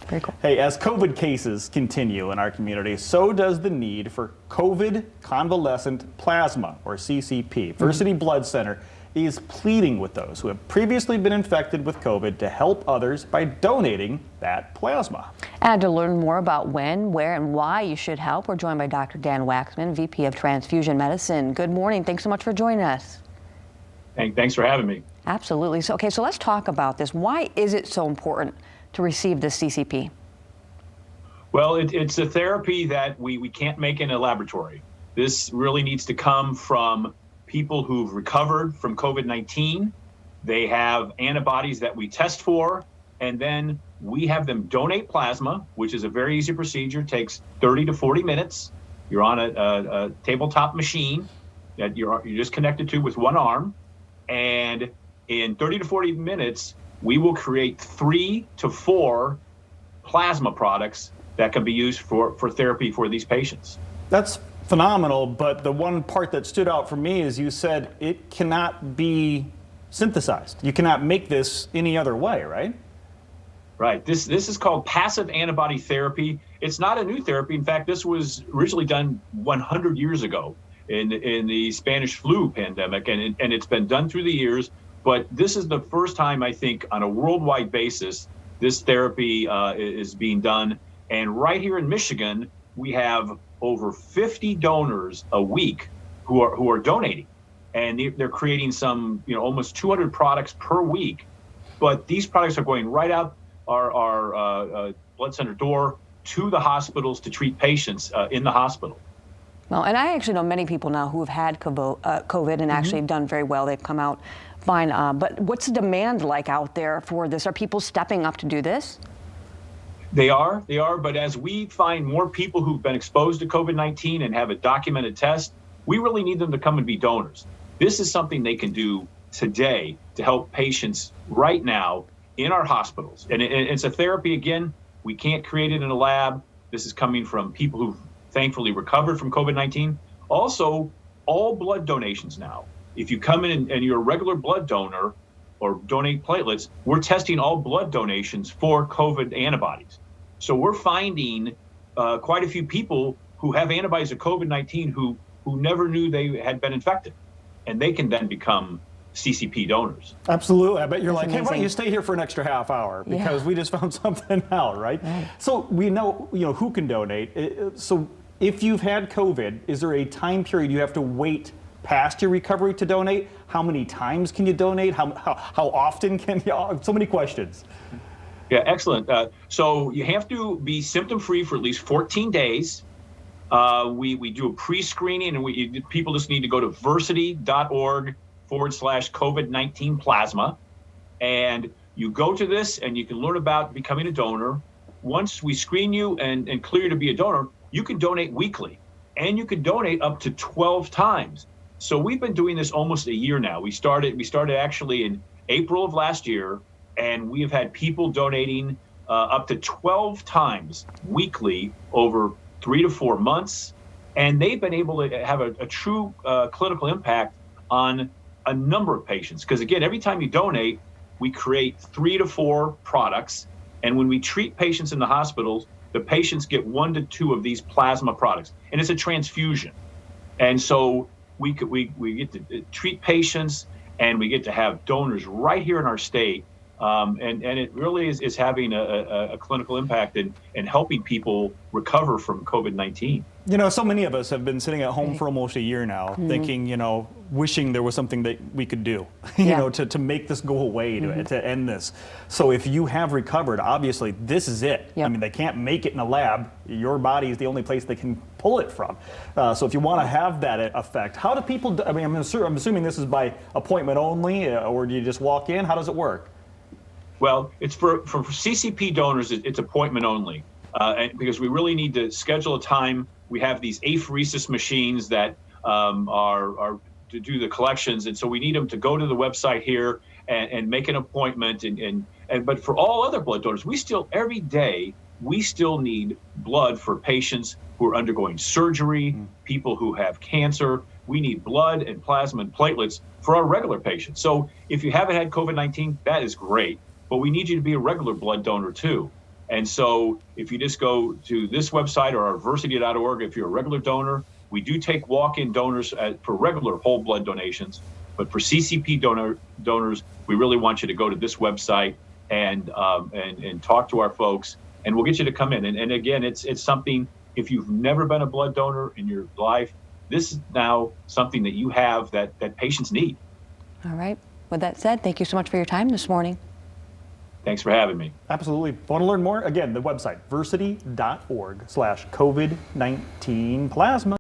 Very cool. Hey, as COVID cases continue in our community, so does the need for COVID convalescent plasma, or CCP. Versiti Blood Center is pleading with those who have previously been infected with COVID to help others by donating that plasma. And to learn more about when, where, and why you should help, we're joined by Dr. Dan Waxman, VP of Transfusion Medicine. Good morning. Thanks so much for joining us. Thanks for having me. Absolutely. So let's talk about this. Why is it so important to receive this CCP? Well, it's a therapy that we can't make in a laboratory. This really needs to come from people who've recovered from COVID-19. They have antibodies that we test for, and then we have them donate plasma, which is a very easy procedure. It takes 30 to 40 minutes. You're on a tabletop machine that you're just connected to with one arm. And in 30 to 40 minutes, we will create 3 to 4 plasma products that can be used for therapy for these patients. That's phenomenal, but the one part that stood out for me is you said it cannot be synthesized. You cannot make this any other way, right? Right. This is called passive antibody therapy. It's not a new therapy. In fact, this was originally done 100 years ago in the Spanish flu pandemic, and it's been done through the years. But this is the first time, I think, on a worldwide basis, this therapy is being done. And right here in Michigan, we have over 50 donors a week who are donating, and they're creating some, almost 200 products per week. But these products are going right out our blood center door to the hospitals to treat patients in the hospital. Well, and I actually know many people now who have had COVID and actually done very well. They've come out fine. But what's the demand like out there for this? Are people stepping up to do this? They are, but as we find more people who've been exposed to COVID-19 and have a documented test, we really need them to come and be donors. This is something they can do today to help patients right now in our hospitals. And it's a therapy, again, we can't create it in a lab. This is coming from people who've thankfully recovered from COVID-19. Also, all blood donations now. If you come in and you're a regular blood donor, or donate platelets, we're testing all blood donations for COVID antibodies. So we're finding quite a few people who have antibodies of COVID-19 who never knew they had been infected, and they can then become CCP donors. Absolutely. I bet you're like, amazing. hey, why don't you stay here for an extra half hour? Because we just found something out, right? So we know, who can donate. So if you've had COVID, is there a time period you have to wait past your recovery to donate? How many times can you donate? How often can you? So many questions. Yeah, excellent. So you have to be symptom-free for at least 14 days. We do a pre-screening, and people just need to go to versiti.org/COVID-19 plasma. And you go to this and you can learn about becoming a donor. Once we screen you and clear you to be a donor, you can donate weekly, and you can donate up to 12 times. So we've been doing this almost a year now. We started actually in April of last year, and we have had people donating up to 12 times weekly over 3 to 4 months. And they've been able to have a true clinical impact on a number of patients. Because again, every time you donate, we create 3 to 4 products. And when we treat patients in the hospitals, the patients get 1 to 2 of these plasma products. And it's a transfusion. And so we get to treat patients, and we get to have donors right here in our state. And it really is having a clinical impact and helping people recover from COVID-19. So many of us have been sitting at home for almost a year now, thinking, wishing there was something that we could do, to make this go away, to end this. So if you have recovered, obviously this is it. I mean, they can't make it in a lab. Your body is the only place they can pull it from. So if you want to have that effect, how do people, I'm assuming this is by appointment only, or do you just walk in? How does it work? Well, it's for CCP donors, it's appointment only, because we really need to schedule a time. We have these apheresis machines that are to do the collections, and so we need them to go to the website here and make an appointment. But for all other blood donors, every day we still need blood for patients who are undergoing surgery, people who have cancer. We need blood and plasma and platelets for our regular patients. So if you haven't had COVID-19, that is great. But we need you to be a regular blood donor too. And so if you just go to this website or our versiti.org, if you're a regular donor, we do take walk-in donors for regular whole blood donations. But for CCP donors, we really want you to go to this website and talk to our folks, and we'll get you to come in. And again, it's something, if you've never been a blood donor in your life, this is now something that you have that patients need. All right. With that said, thank you so much for your time this morning. Thanks for having me. Absolutely. Want to learn more? Again, the website, versiti.org/COVID-19 plasma.